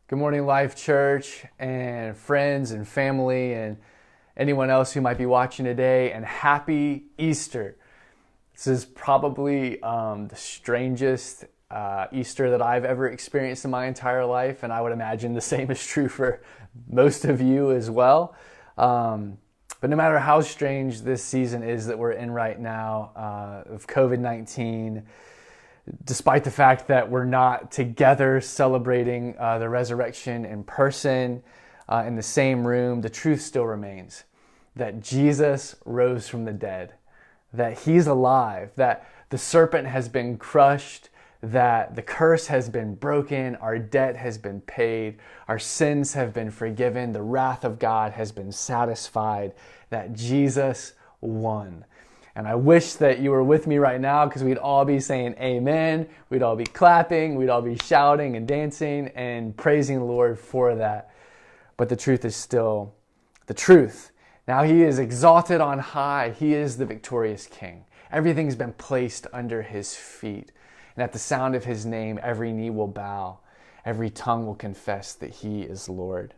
Good morning, Life Church, and friends and family, and anyone else who might be watching today, and happy Easter. This is probably the strangest Easter that I've ever experienced in my entire life, and I would imagine the same is true for most of you as well. But no matter how strange this season is that we're in right now of COVID-19, despite the fact that we're not together celebrating the resurrection in person, in the same room, the truth still remains that Jesus rose from the dead, that he's alive, that the serpent has been crushed, that the curse has been broken, our debt has been paid, our sins have been forgiven, the wrath of God has been satisfied, that Jesus won. And I wish that you were with me right now because we'd all be saying amen, we'd all be clapping, we'd all be shouting and dancing and praising the Lord for that. But the truth is still the truth. Now he is exalted on high. He is the victorious King. Everything's been placed under his feet. And at the sound of his name, every knee will bow. Every tongue will confess that he is Lord.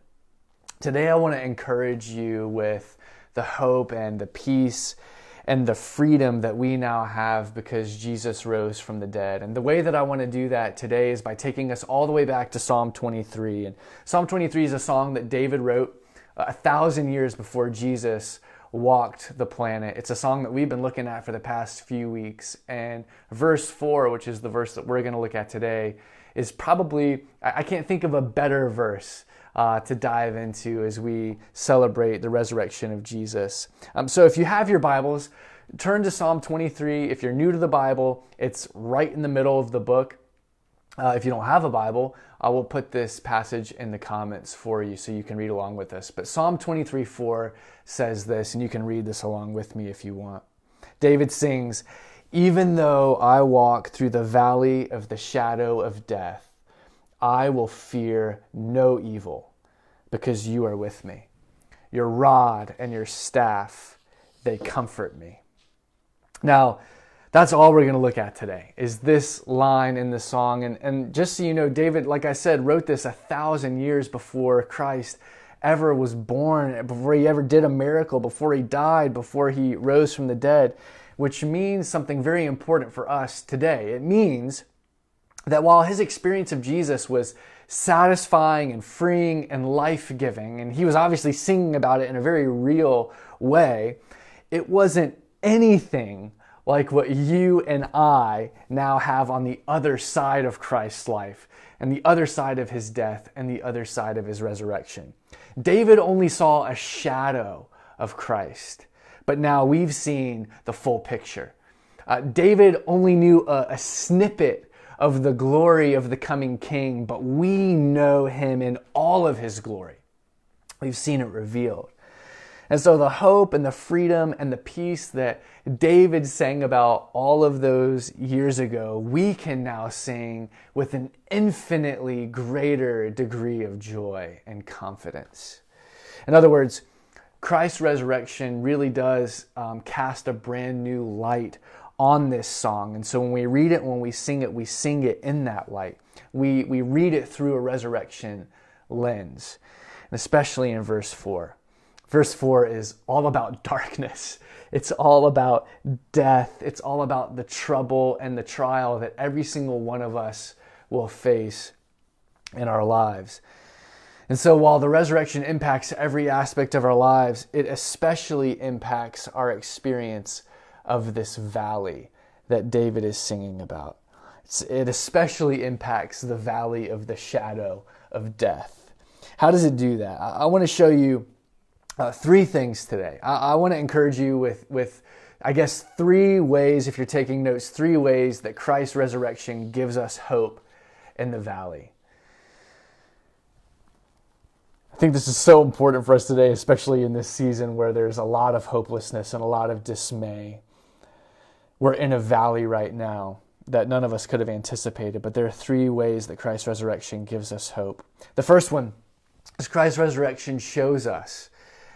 Today I want to encourage you with the hope and the peace and the freedom that we now have because Jesus rose from the dead. And the way that I want to do that today is by taking us all the way back to Psalm 23. And Psalm 23 is a song that David wrote 1,000 years before Jesus walked the planet. It's a song that we've been looking at for the past few weeks. And verse 4, which is the verse that we're going to look at today, is probably, I can't think of a better verse to dive into as we celebrate the resurrection of Jesus. So if you have your Bibles, turn to Psalm 23. If you're new to the Bible, it's right in the middle of the book. If you don't have a Bible, I will put this passage in the comments for you so you can read along with us. But Psalm 23:4 says this, and you can read this along with me if you want. David sings, "Even though I walk through the valley of the shadow of death, I will fear no evil because you are with me. Your rod and your staff, they comfort me." Now, that's all we're going to look at today, is this line in the song. And just so you know, David, like I said, wrote this 1,000 years before Christ ever was born, before he ever did a miracle, before he died, before he rose from the dead, which means something very important for us today. It means that while his experience of Jesus was satisfying and freeing and life-giving, and he was obviously singing about it in a very real way, it wasn't anything like what you and I now have on the other side of Christ's life, and the other side of his death, and the other side of his resurrection. David only saw a shadow of Christ, but now we've seen the full picture. David only knew a snippet of the glory of the coming king, but we know him in all of his glory. We've seen it revealed. And so the hope and the freedom and the peace that David sang about all of those years ago, we can now sing with an infinitely greater degree of joy and confidence. In other words, Christ's resurrection really does cast a brand new light on this song. And so when we read it, when we sing it in that light. We read it through a resurrection lens, and especially in verse 4. Verse 4 is all about darkness. It's all about death. It's all about the trouble and the trial that every single one of us will face in our lives. And so while the resurrection impacts every aspect of our lives, it especially impacts our experience of this valley that David is singing about. It especially impacts the valley of the shadow of death. How does it do that? I want to show you three things today. I want to encourage you with, I guess, three ways, if you're taking notes, three ways that Christ's resurrection gives us hope in the valley. I think this is so important for us today, especially in this season where there's a lot of hopelessness and a lot of dismay. We're in a valley right now that none of us could have anticipated, but there are three ways that Christ's resurrection gives us hope. The first one is Christ's resurrection shows us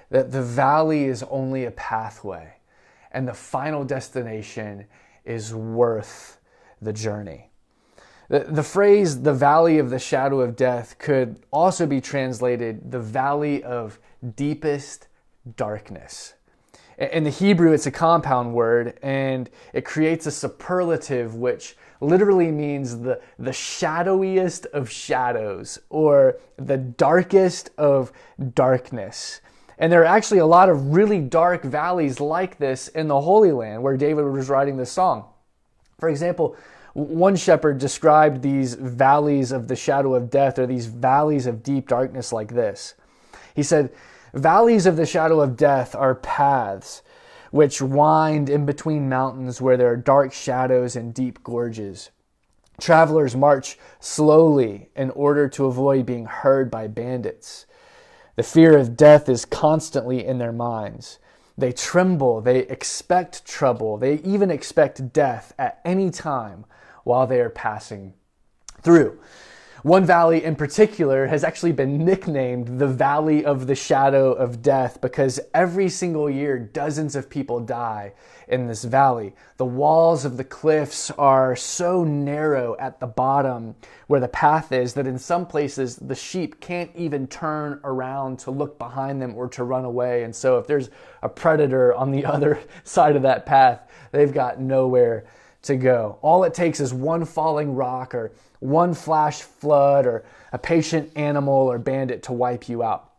that the valley is only a pathway and the final destination is worth the journey. The phrase, the valley of the shadow of death, could also be translated the valley of deepest darkness. In the Hebrew, it's a compound word, and it creates a superlative which literally means the shadowiest of shadows, or the darkest of darkness. And there are actually a lot of really dark valleys like this in the Holy Land where David was writing this song. For example, one shepherd described these valleys of the shadow of death, or these valleys of deep darkness, like this. He said, "Valleys of the shadow of death are paths which wind in between mountains where there are dark shadows and deep gorges. Travelers march slowly in order to avoid being heard by bandits. The fear of death is constantly in their minds. They tremble, they expect trouble, they even expect death at any time while they are passing through." One valley in particular has actually been nicknamed the Valley of the Shadow of Death because every single year dozens of people die in this valley. The walls of the cliffs are so narrow at the bottom where the path is that in some places the sheep can't even turn around to look behind them or to run away. And so if there's a predator on the other side of that path, they've got nowhere to go. All it takes is one falling rock or one flash flood or a patient animal or bandit to wipe you out.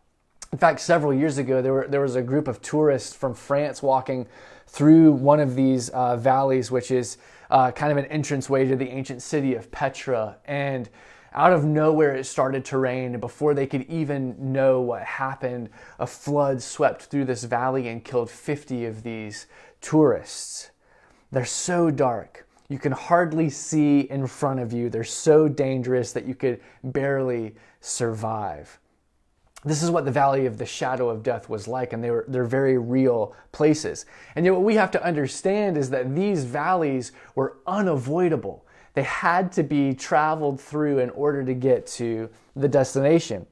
In fact, several years ago, there was a group of tourists from France walking through one of these valleys, which is kind of an entranceway to the ancient city of Petra. And out of nowhere, it started to rain. And before they could even know what happened, a flood swept through this valley and killed 50 of these tourists. They're so dark. You can hardly see in front of you. They're so dangerous that you could barely survive. This is what the Valley of the Shadow of Death was like, and they're very real places. And yet what we have to understand is that these valleys were unavoidable. They had to be traveled through in order to get to the destination.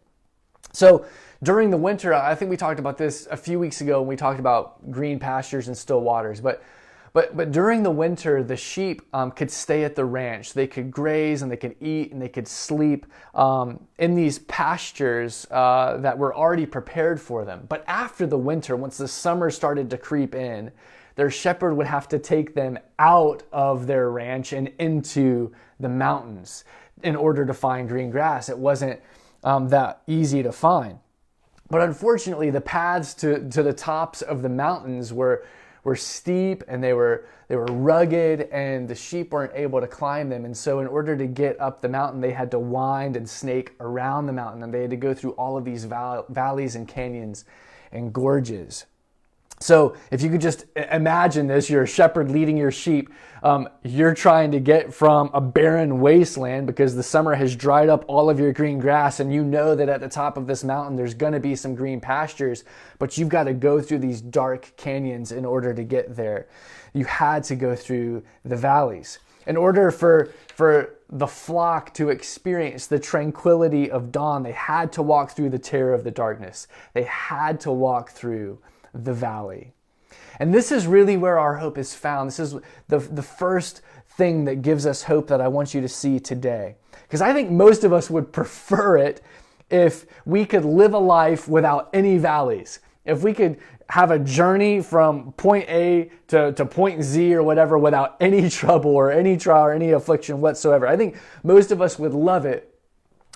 So during the winter, I think we talked about this a few weeks ago when we talked about green pastures and still waters, but during the winter, the sheep could stay at the ranch. They could graze and they could eat and they could sleep in these pastures that were already prepared for them. But after the winter, once the summer started to creep in, their shepherd would have to take them out of their ranch and into the mountains in order to find green grass. It wasn't that easy to find. But unfortunately, the paths to the tops of the mountains were steep and they were rugged, and the sheep weren't able to climb them. And so in order to get up the mountain, they had to wind and snake around the mountain, and they had to go through all of these valleys and canyons and gorges. So if you could just imagine this, you're a shepherd leading your sheep. You're trying to get from a barren wasteland because the summer has dried up all of your green grass, and you know that at the top of this mountain there's going to be some green pastures, but you've got to go through these dark canyons in order to get there. You had to go through the valleys. In order for the flock to experience the tranquility of dawn, they had to walk through the terror of the darkness. They had to walk through the valley. And this is really where our hope is found. This is the first thing that gives us hope that I want you to see today. Because I think most of us would prefer it if we could live a life without any valleys. If we could have a journey from point A to point Z or whatever without any trouble or any trial or any affliction whatsoever. I think most of us would love it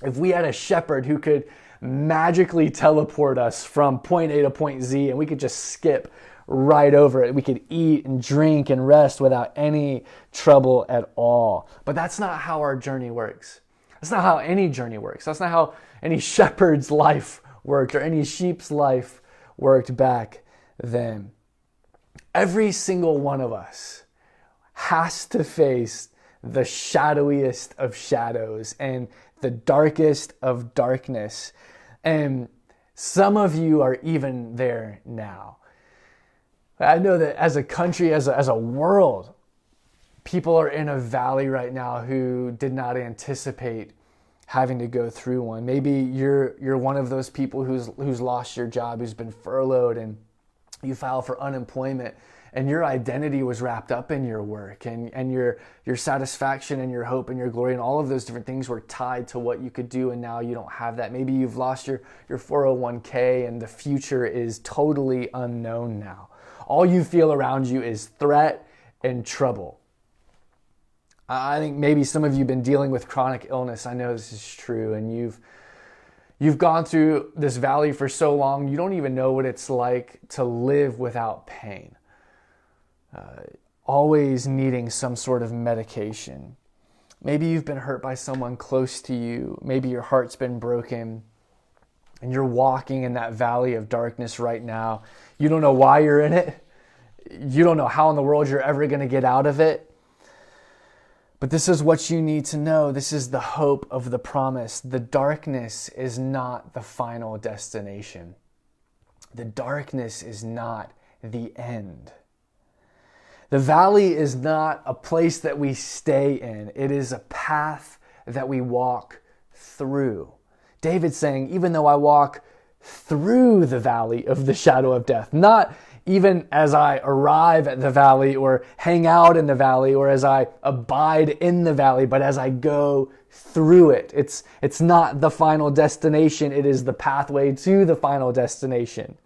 if we had a shepherd who could magically teleport us from point A to point Z and we could just skip right over it. We could eat and drink and rest without any trouble at all. But that's not how our journey works. That's not how any journey works. That's not how any shepherd's life worked or any sheep's life worked back then. Every single one of us has to face the shadowiest of shadows and the darkest of darkness. And some of you are even there now. I know that as a country, as a world, people are in a valley right now who did not anticipate having to go through one. Maybe you're one of those people who's lost your job, who's been furloughed, and you file for unemployment and your identity was wrapped up in your work, and your satisfaction and your hope and your glory and all of those different things were tied to what you could do, and now you don't have that. Maybe you've lost your 401k and the future is totally unknown now. All you feel around you is threat and trouble. I think maybe some of you have been dealing with chronic illness. I know this is true, and you've gone through this valley for so long, you don't even know what it's like to live without pain. Always needing some sort of medication. Maybe you've been hurt by someone close to you. Maybe your heart's been broken and you're walking in that valley of darkness right now. You don't know why you're in it. You don't know how in the world you're ever going to get out of it. But this is what you need to know. This is the hope of the promise. The darkness is not the final destination. The darkness is not the end. The valley is not a place that we stay in. It is a path that we walk through. David's saying, even though I walk through the valley of the shadow of death, not even as I arrive at the valley or hang out in the valley or as I abide in the valley, but as I go through it. It's not the final destination. It is the pathway to the final destination.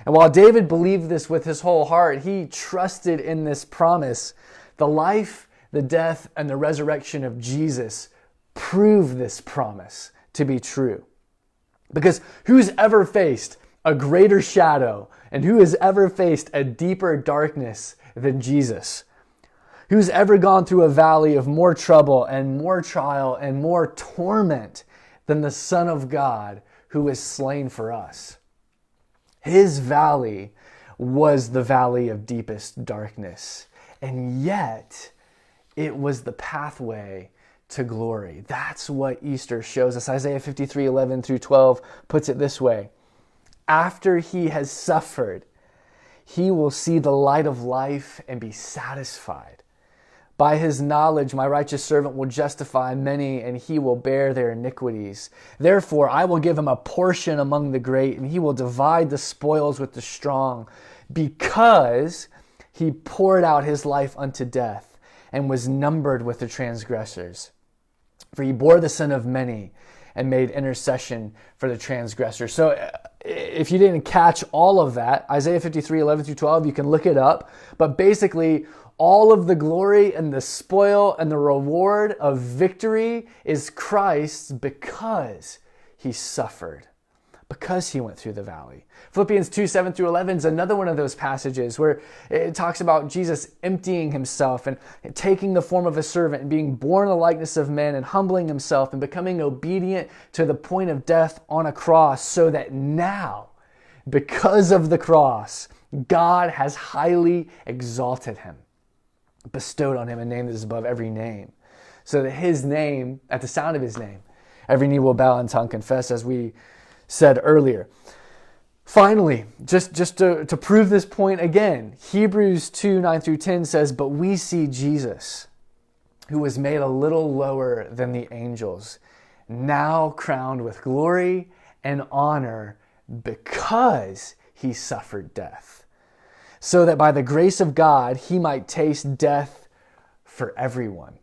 And while David believed this with his whole heart, he trusted in this promise. The life, the death, and the resurrection of Jesus prove this promise to be true. Because who's ever faced a greater shadow and who has ever faced a deeper darkness than Jesus? Who's ever gone through a valley of more trouble and more trial and more torment than the Son of God who was slain for us? His valley was the valley of deepest darkness, and yet it was the pathway to glory. That's what Easter shows us. Isaiah 53:11-12 puts it this way: after he has suffered, he will see the light of life and be satisfied. By his knowledge, my righteous servant will justify many, and he will bear their iniquities. Therefore, I will give him a portion among the great, and he will divide the spoils with the strong, because he poured out his life unto death and was numbered with the transgressors. For he bore the sin of many and made intercession for the transgressors. So if you didn't catch all of that, Isaiah 53:11-12, you can look it up. But basically, all of the glory and the spoil and the reward of victory is Christ's because he suffered, because he went through the valley. Philippians 2:7-11 is another one of those passages where it talks about Jesus emptying himself and taking the form of a servant and being born in the likeness of men and humbling himself and becoming obedient to the point of death on a cross, so that now, because of the cross, God has highly exalted him, bestowed on him a name that is above every name, so that his name, at the sound of his name, every knee will bow and tongue confess, as we said earlier. Finally, just to prove this point again, Hebrews 2:9-10 says, but we see Jesus, who was made a little lower than the angels, now crowned with glory and honor because he suffered death, so that by the grace of God, he might taste death for everyone.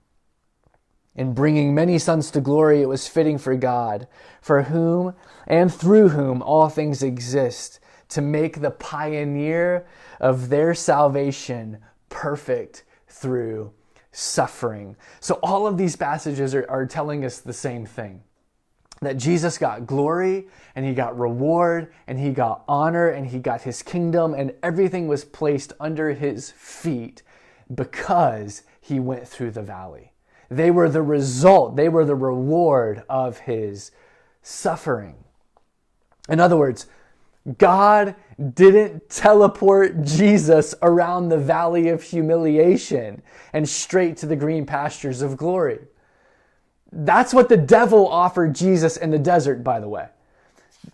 In bringing many sons to glory, it was fitting for God, for whom and through whom all things exist, to make the pioneer of their salvation perfect through suffering. So all of these passages are telling us the same thing. That Jesus got glory, and he got reward, and he got honor, and he got his kingdom, and everything was placed under his feet because he went through the valley. They were the result, they were the reward of his suffering. In other words, God didn't teleport Jesus around the valley of humiliation and straight to the green pastures of glory. That's what the devil offered Jesus in the desert, by the way.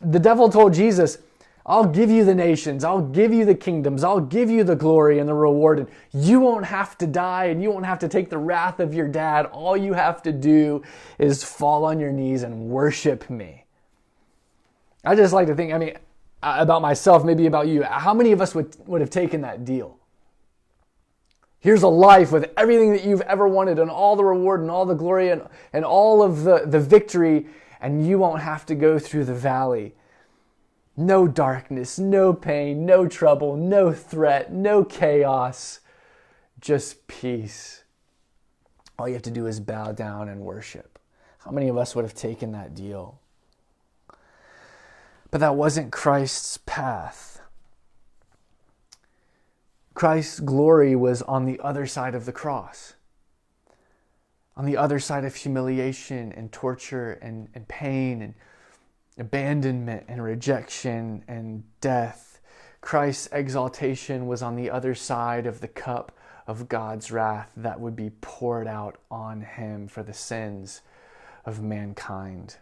The devil told Jesus, I'll give you the nations, I'll give you the kingdoms, I'll give you the glory and the reward, and you won't have to die, and you won't have to take the wrath of your dad. All you have to do is fall on your knees and worship me. I just like to think, about myself, maybe about you. How many of us would have taken that deal? Here's a life with everything that you've ever wanted and all the reward and all the glory and all of the victory, and you won't have to go through the valley. No darkness, no pain, no trouble, no threat, no chaos, just peace. All you have to do is bow down and worship. How many of us would have taken that deal? But that wasn't Christ's path. Christ's glory was on the other side of the cross, on the other side of humiliation and torture and pain and abandonment and rejection and death. Christ's exaltation was on the other side of the cup of God's wrath that would be poured out on him for the sins of mankind.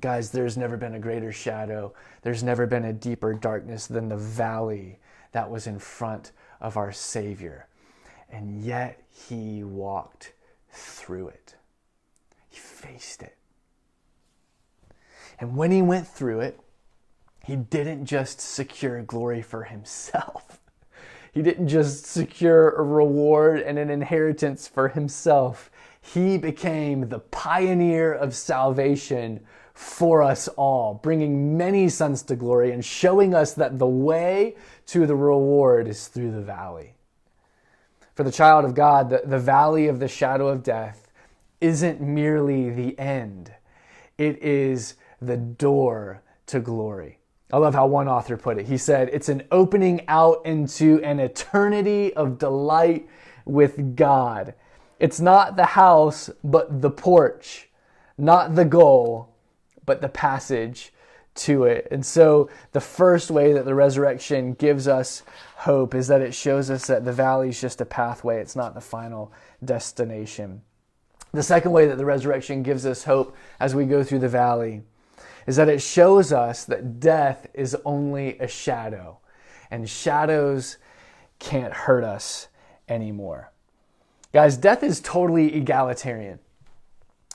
Guys, there's never been a greater shadow. There's never been a deeper darkness than the valley that was in front of our Savior. And yet he walked through it. He faced it. And when he went through it, he didn't just secure glory for himself. He didn't just secure a reward and an inheritance for himself. He became the pioneer of salvation for us all, bringing many sons to glory and showing us that the way to the reward is through the valley. For the child of God, the valley of the shadow of death isn't merely the end. It is the door to glory. I love how one author put it. He said, it's an opening out into an eternity of delight with God. It's not the house, but the porch, not the goal, but the passage to it. And so the first way that the resurrection gives us hope is that it shows us that the valley is just a pathway. It's not the final destination. The second way that the resurrection gives us hope as we go through the valley is that it shows us that death is only a shadow, and shadows can't hurt us anymore. Guys, death is totally egalitarian.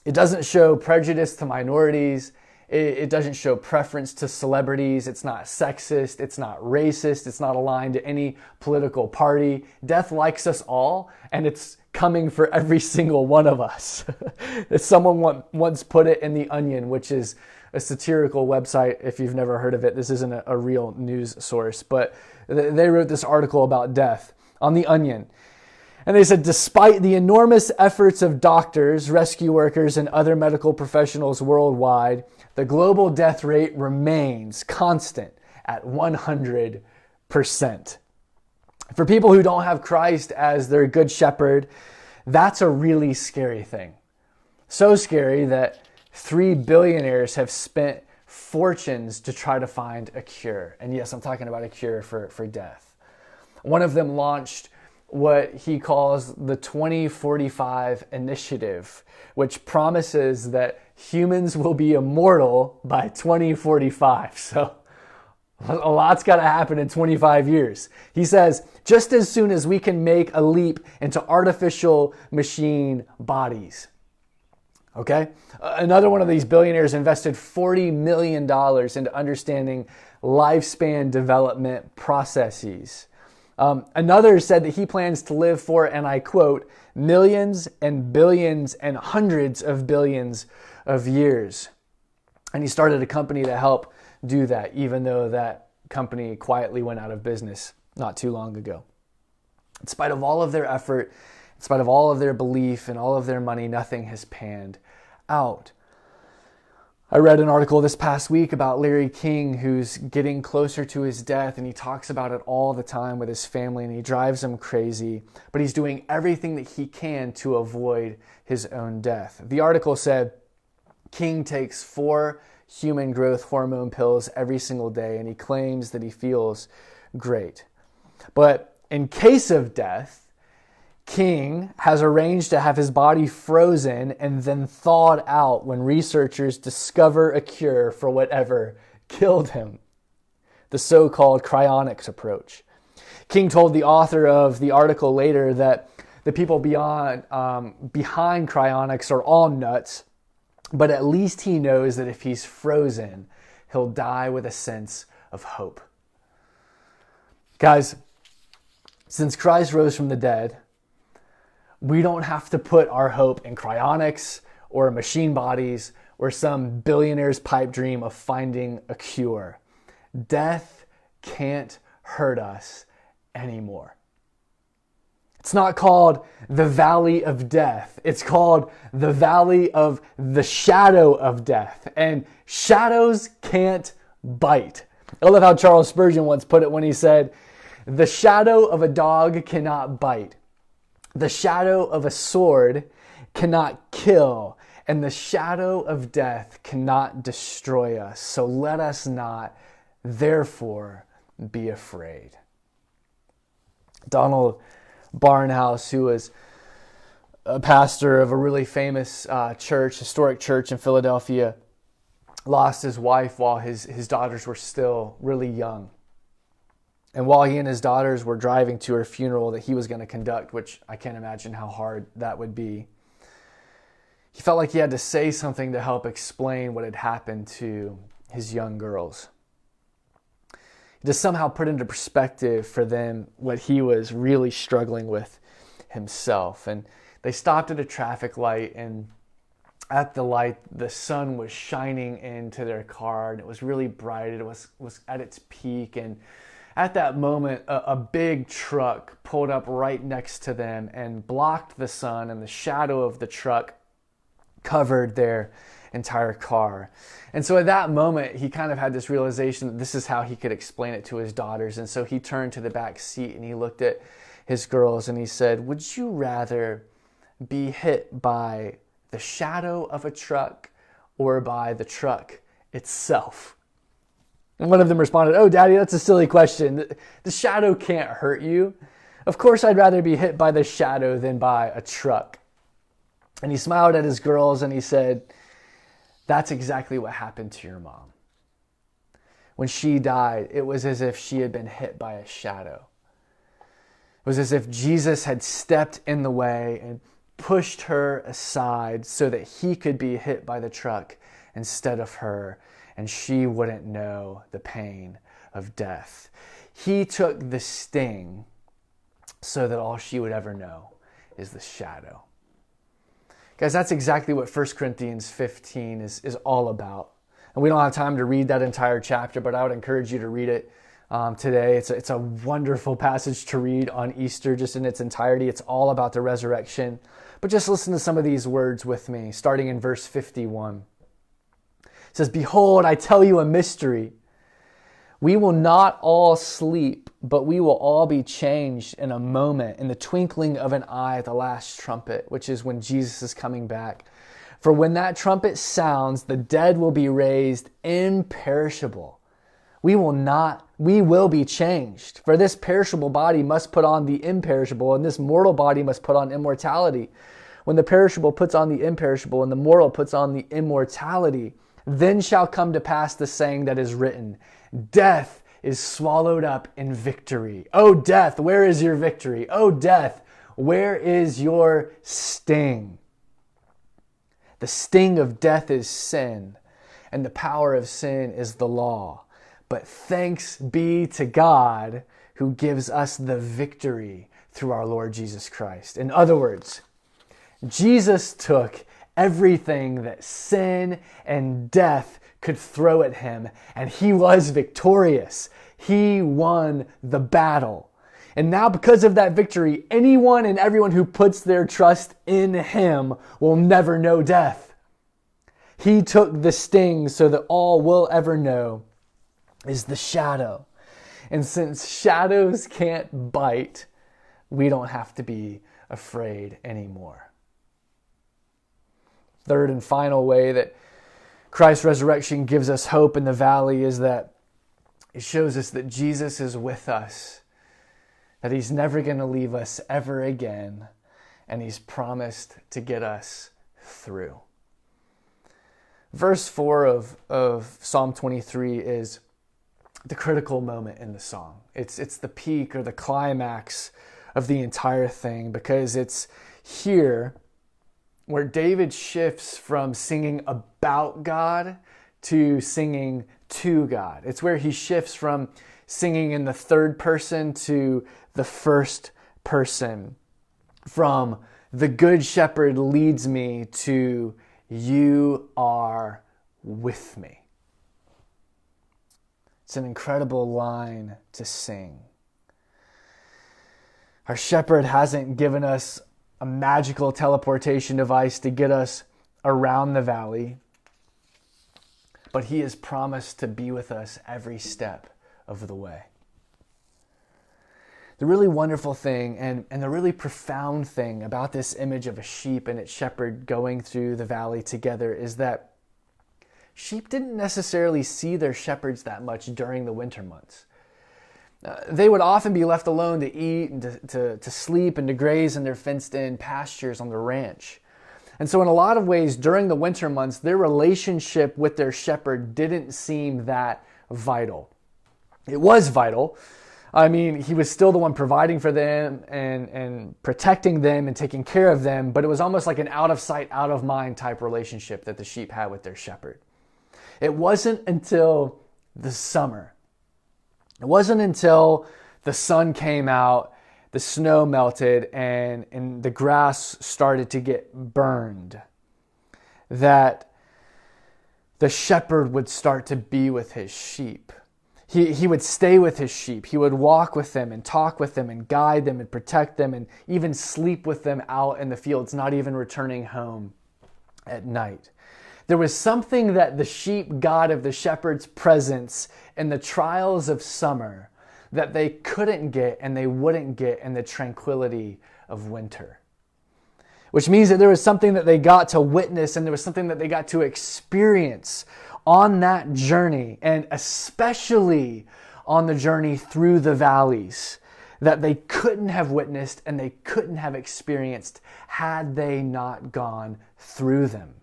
It doesn't show prejudice to minorities. It doesn't show preference to celebrities. It's not sexist. It's not racist. It's not aligned to any political party. Death likes us all, and it's coming for every single one of us. Someone once put it in The Onion, which is a satirical website. If you've never heard of it, this isn't a real news source, but they wrote this article about death on The Onion. And they said, despite the enormous efforts of doctors, rescue workers, and other medical professionals worldwide, the global death rate remains constant at 100%. For people who don't have Christ as their good shepherd, that's a really scary thing. So scary that 3 billionaires have spent fortunes to try to find a cure. And yes, I'm talking about a cure for death. One of them launched what he calls the 2045 initiative, which promises that humans will be immortal by 2045. So a lot's got to happen in 25 years. He says, just as soon as we can make a leap into artificial machine bodies. Okay? Another one of these billionaires invested $40 million into understanding lifespan development processes. Another said that he plans to live for, and I quote, millions and billions and hundreds of billions of years. And he started a company to help do that, even though that company quietly went out of business not too long ago. In spite of all of their effort, in spite of all of their belief and all of their money, nothing has panned out. I read an article this past week about Larry King, who's getting closer to his death, and he talks about it all the time with his family, and he drives them crazy, but he's doing everything that he can to avoid his own death. The article said King takes 4 human growth hormone pills every single day, and he claims that he feels great. But in case of death, King has arranged to have his body frozen and then thawed out when researchers discover a cure for whatever killed him. The so-called cryonics approach. King told the author of the article later that the people behind cryonics are all nuts, but at least he knows that if he's frozen, he'll die with a sense of hope. Guys, Since Christ rose from the dead, we don't have to put our hope in cryonics or machine bodies or some billionaire's pipe dream of finding a cure. Death can't hurt us anymore. It's not called the valley of death. It's called the valley of the shadow of death. And shadows can't bite. I love how Charles Spurgeon once put it when he said, "The shadow of a dog cannot bite. The shadow of a sword cannot kill. And the shadow of death cannot destroy us. So let us not, therefore, be afraid." Donald Barnhouse, who was a pastor of a really famous historic church in Philadelphia, lost his wife while his daughters were still really young. And while he and his daughters were driving to her funeral that he was going to conduct, which I can't imagine how hard that would be, he felt like he had to say something to help explain what had happened to his young girls. To somehow put into perspective for them what he was really struggling with himself. And they stopped at a traffic light, and at the light, the sun was shining into their car, and it was really bright. It was at its peak, and at that moment, a big truck pulled up right next to them and blocked the sun, and the shadow of the truck covered their entire car. And so at that moment, he kind of had this realization that this is how he could explain it to his daughters. And so he turned to the back seat and he looked at his girls and he said, "Would you rather be hit by the shadow of a truck or by the truck itself?" And one of them responded, "Oh, Daddy, that's a silly question. The shadow can't hurt you. Of course, I'd rather be hit by the shadow than by a truck." And he smiled at his girls and he said, "That's exactly what happened to your mom. When she died, it was as if she had been hit by a shadow. It was as if Jesus had stepped in the way and pushed her aside so that he could be hit by the truck instead of her, and she wouldn't know the pain of death. He took the sting so that all she would ever know is the shadow." Guys, that's exactly what 1 Corinthians 15 is all about. And we don't have time to read that entire chapter, but I would encourage you to read it today. It's a wonderful passage to read on Easter, just in its entirety. It's all about the resurrection. But just listen to some of these words with me, starting in verse 51. It says, "Behold, I tell you a mystery. We will not all sleep, but we will all be changed in a moment, in the twinkling of an eye at the last trumpet," which is when Jesus is coming back. "For when that trumpet sounds, the dead will be raised imperishable. We will be changed. For this perishable body must put on the imperishable, and this mortal body must put on immortality. When the perishable puts on the imperishable, and the mortal puts on the immortality, then shall come to pass the saying that is written, Death is swallowed up in victory. O death, where is your victory? O death, where is your sting? The sting of death is sin, and the power of sin is the law. But thanks be to God who gives us the victory through our Lord Jesus Christ." In other words, Jesus took everything that sin and death could throw at him, and he was victorious. He won the battle. And now, because of that victory, anyone and everyone who puts their trust in him will never know death. He took the sting so that all we'll ever know is the shadow. And since shadows can't bite, we don't have to be afraid anymore. Third and final way that Christ's resurrection gives us hope in the valley is that it shows us that Jesus is with us, that he's never going to leave us ever again, and he's promised to get us through. Verse 4 of Psalm 23 is the critical moment in the song. It's the peak or the climax of the entire thing, because it's here where David shifts from singing about God to singing to God. It's where he shifts from singing in the third person to the first person. From the Good Shepherd leads me to you are with me. It's an incredible line to sing. Our shepherd hasn't given us a magical teleportation device to get us around the valley, but he has promised to be with us every step of the way. The really wonderful thing and the really profound thing about this image of a sheep and its shepherd going through the valley together is that sheep didn't necessarily see their shepherds that much during the winter months. They would often be left alone to eat and to sleep and to graze in their fenced-in pastures on the ranch. And so in a lot of ways, during the winter months, their relationship with their shepherd didn't seem that vital. It was vital. I mean, he was still the one providing for them and protecting them and taking care of them, but it was almost like an out-of-sight, out-of-mind type relationship that the sheep had with their shepherd. It wasn't until the summer. It wasn't until the sun came out, the snow melted, and the grass started to get burned that the shepherd would start to be with his sheep. He would stay with his sheep. He would walk with them and talk with them and guide them and protect them and even sleep with them out in the fields, not even returning home at night. There was something that the sheep got of the shepherd's presence in the trials of summer that they couldn't get and they wouldn't get in the tranquility of winter. Which means that there was something that they got to witness and there was something that they got to experience on that journey, and especially on the journey through the valleys, that they couldn't have witnessed and they couldn't have experienced had they not gone through them.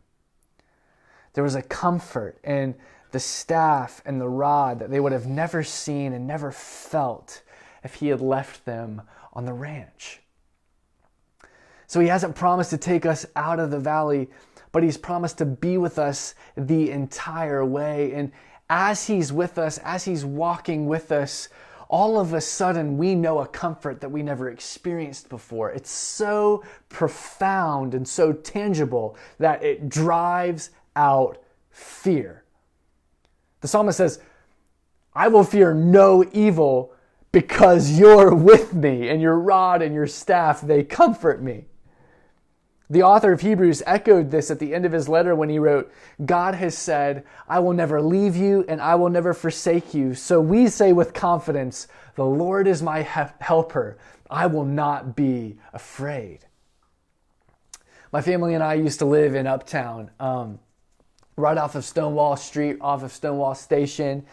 There was a comfort in the staff and the rod that they would have never seen and never felt if he had left them on the ranch. So he hasn't promised to take us out of the valley, but he's promised to be with us the entire way. And as he's with us, as he's walking with us, all of a sudden we know a comfort that we never experienced before. It's so profound and so tangible that it drives out fear. The psalmist says, I will fear no evil because you're with me, and your rod and your staff, they comfort me. The author of Hebrews echoed this at the end of his letter when he wrote, God has said, I will never leave you and I will never forsake you. So we say with confidence, the Lord is my helper. I will not be afraid. My family and I used to live in Uptown, right off of Stonewall Street, off of Stonewall Station.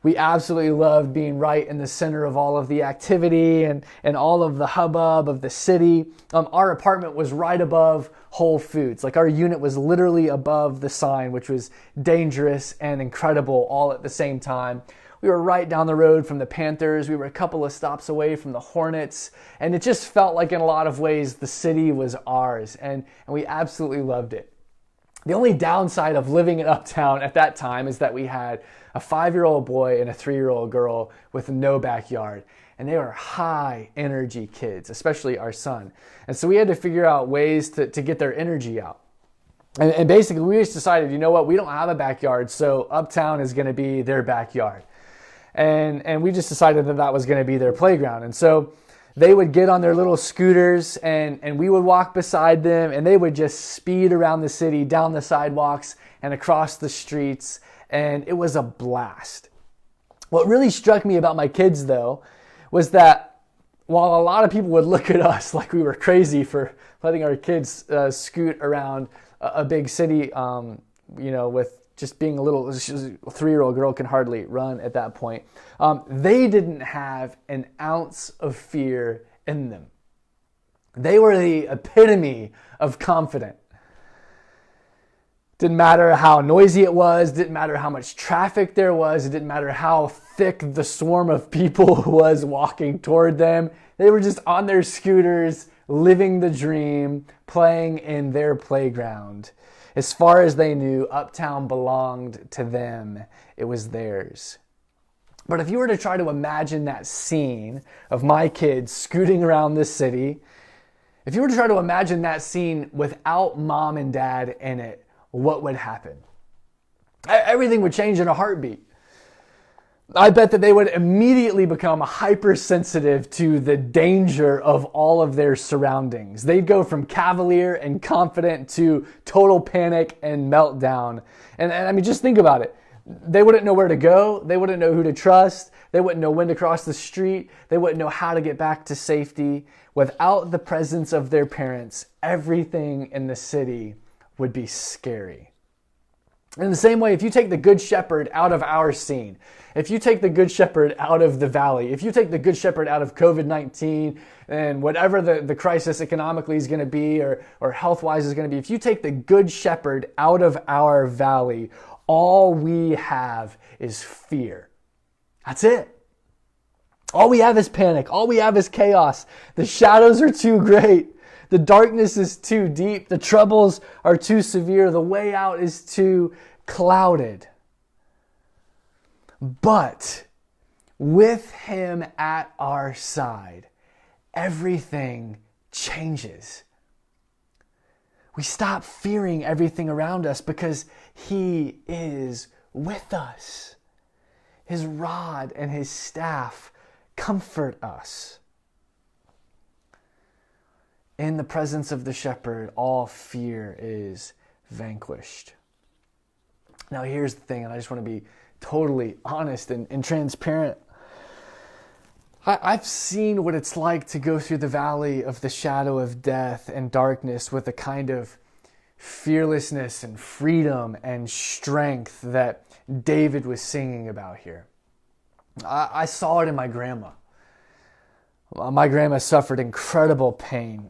We absolutely loved being right in the center of all of the activity and all of the hubbub of the city. Our apartment was right above Whole Foods. Like, our unit was literally above the sign, which was dangerous and incredible all at the same time. We were right down the road from the Panthers. We were a couple of stops away from the Hornets. And it just felt like in a lot of ways the city was ours. And we absolutely loved it. The only downside of living in Uptown at that time is that we had a 5-year-old boy and a 3-year-old girl with no backyard. And they were high energy kids, especially our son. And so we had to figure out ways to get their energy out. And basically we just decided, you know what, we don't have a backyard, so Uptown is going to be their backyard. And we just decided that was going to be their playground. And so they would get on their little scooters and we would walk beside them, and they would just speed around the city, down the sidewalks and across the streets. And it was a blast. What really struck me about my kids, though, was that while a lot of people would look at us like we were crazy for letting our kids scoot around a big city, with just being a 3-year-old girl can hardly run at that point, they didn't have an ounce of fear in them. They were the epitome of confident. Didn't matter how noisy it was, didn't matter how much traffic there was, it didn't matter how thick the swarm of people was walking toward them. They were just on their scooters, living the dream, playing in their playground. As far as they knew, Uptown belonged to them. It was theirs. But if you were to try to imagine that scene of my kids scooting around this city, if you were to try to imagine that scene without mom and dad in it, what would happen? Everything would change in a heartbeat. I bet that they would immediately become hypersensitive to the danger of all of their surroundings. They'd go from cavalier and confident to total panic and meltdown. And I mean, just think about it. They wouldn't know where to go. They wouldn't know who to trust. They wouldn't know when to cross the street. They wouldn't know how to get back to safety. Without the presence of their parents, everything in the city would be scary. In the same way, if you take the Good Shepherd out of our scene, if you take the Good Shepherd out of the valley, if you take the Good Shepherd out of COVID-19 and whatever the crisis economically is going to be or health-wise is going to be, if you take the Good Shepherd out of our valley, all we have is fear. That's it. All we have is panic. All we have is chaos. The shadows are too great. The darkness is too deep. The troubles are too severe. The way out is too clouded. But with him at our side, everything changes. We stop fearing everything around us because he is with us. His rod and his staff comfort us. In the presence of the shepherd, all fear is vanquished. Now here's the thing, and I just want to be totally honest and transparent. I've seen what it's like to go through the valley of the shadow of death and darkness with a kind of fearlessness and freedom and strength that David was singing about here. I saw it in my grandma. My grandma suffered incredible pain,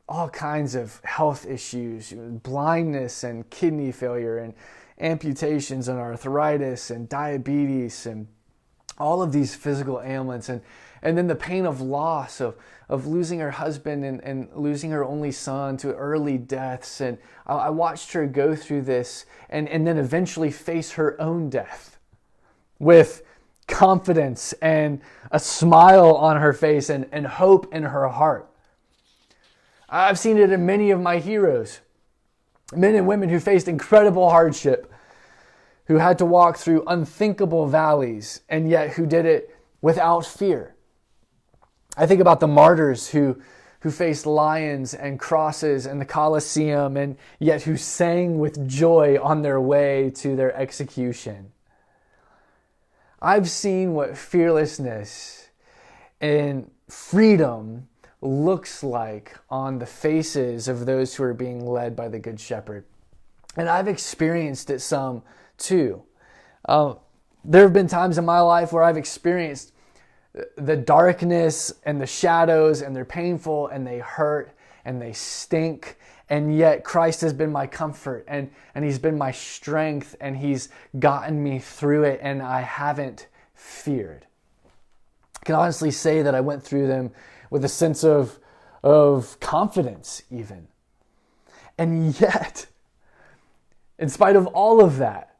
all kinds of health issues, blindness and kidney failure and amputations and arthritis and diabetes and all of these physical ailments. And then the pain of loss, of losing her husband and losing her only son to early deaths. And I watched her go through this and then eventually face her own death with confidence and a smile on her face and hope in her heart. I've seen it in many of my heroes, men and women who faced incredible hardship, who had to walk through unthinkable valleys, and yet who did it without fear. I think about the martyrs who faced lions and crosses in the Colosseum, and yet who sang with joy on their way to their execution. I've seen what fearlessness and freedom looks like on the faces of those who are being led by the Good Shepherd. And I've experienced it some too. There have been times in my life where I've experienced the darkness and the shadows, and they're painful and they hurt and they stink. And yet Christ has been my comfort and he's been my strength, and he's gotten me through it, and I haven't feared. I can honestly say that I went through them with a sense of confidence even. And yet, in spite of all of that,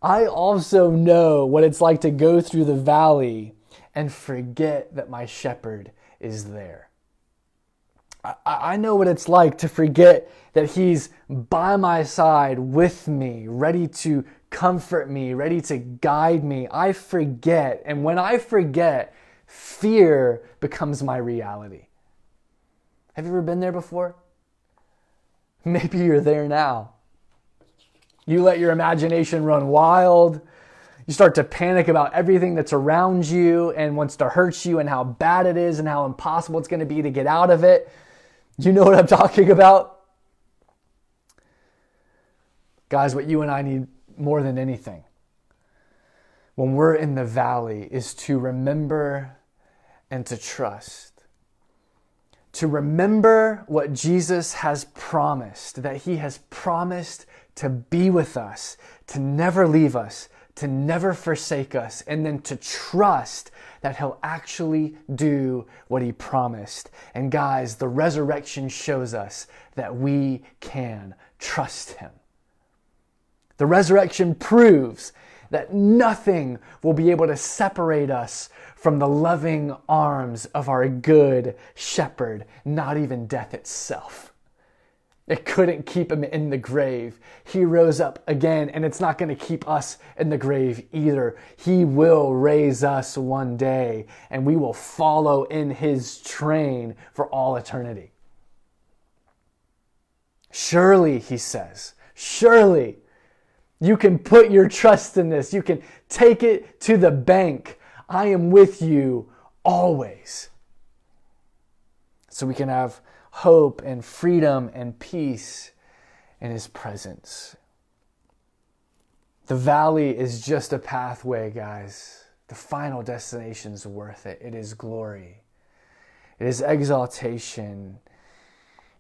I also know what it's like to go through the valley and forget that my shepherd is there. I know what it's like to forget that he's by my side with me, ready to comfort me, ready to guide me. I forget, and when I forget, fear becomes my reality. Have you ever been there before? Maybe you're there now. You let your imagination run wild. You start to panic about everything that's around you and wants to hurt you and how bad it is and how impossible it's going to be to get out of it. You know what I'm talking about? Guys, what you and I need more than anything when we're in the valley is to remember and to trust. To remember what Jesus has promised, that he has promised to be with us, to never leave us, to never forsake us, and then to trust that he'll actually do what he promised. And guys, the resurrection shows us that we can trust him. The resurrection proves that nothing will be able to separate us from the loving arms of our good shepherd, not even death itself. It couldn't keep him in the grave. He rose up again, and it's not going to keep us in the grave either. He will raise us one day, and we will follow in his train for all eternity. Surely, he says, surely you can put your trust in this. You can take it to the bank. I am with you always. So we can have hope and freedom and peace in his presence. The valley is just a pathway, guys. The final destination is worth it. It is glory. It is exaltation.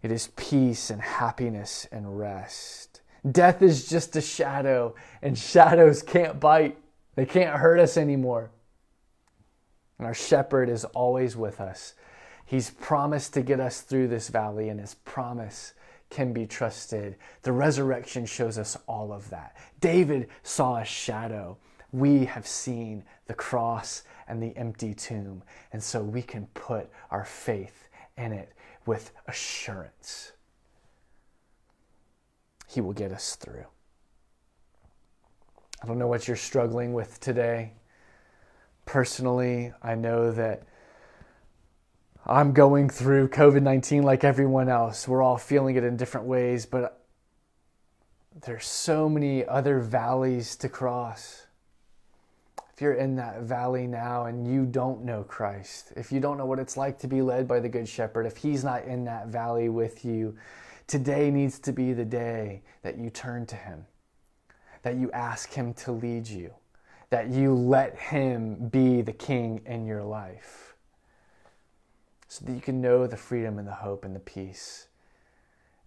It is peace and happiness and rest. Death is just a shadow, and shadows can't bite. They can't hurt us anymore. And our shepherd is always with us. He's promised to get us through this valley, and his promise can be trusted. The resurrection shows us all of that. David saw a shadow. We have seen the cross and the empty tomb, and so we can put our faith in it with assurance. He will get us through. I don't know what you're struggling with today. Personally, I know that I'm going through COVID-19 like everyone else. We're all feeling it in different ways, but there's so many other valleys to cross. If you're in that valley now and you don't know Christ, if you don't know what it's like to be led by the Good Shepherd, if he's not in that valley with you, today needs to be the day that you turn to him, that you ask him to lead you, that you let him be the king in your life, so that you can know the freedom and the hope and the peace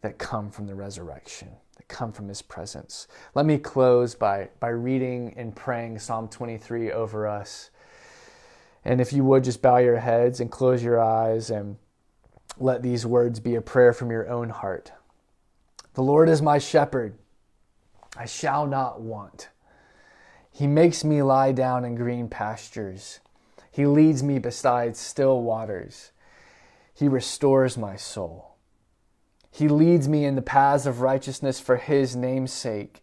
that come from the resurrection, that come from his presence. Let me close by reading and praying Psalm 23 over us. And if you would, just bow your heads and close your eyes and let these words be a prayer from your own heart. The Lord is my shepherd. I shall not want. He makes me lie down in green pastures. He leads me beside still waters. He restores my soul. He leads me in the paths of righteousness for his name's sake.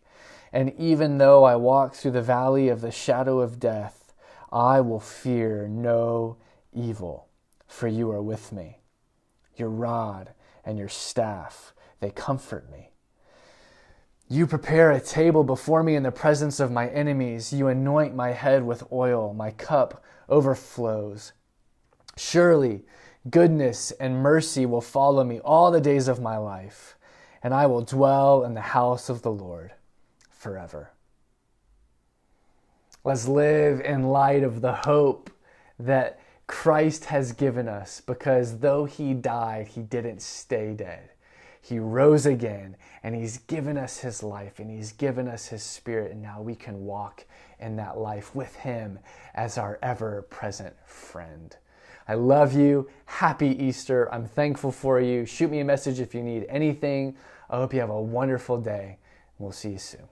And even though I walk through the valley of the shadow of death, I will fear no evil, for you are with me. Your rod and your staff, they comfort me. You prepare a table before me in the presence of my enemies. You anoint my head with oil. My cup overflows. Surely goodness and mercy will follow me all the days of my life, and I will dwell in the house of the Lord forever. Let's live in light of the hope that Christ has given us, because though he died, he didn't stay dead. He rose again, and he's given us his life, and he's given us his spirit, and now we can walk in that life with him as our ever-present friend. I love you. Happy Easter. I'm thankful for you. Shoot me a message if you need anything. I hope you have a wonderful day. We'll see you soon.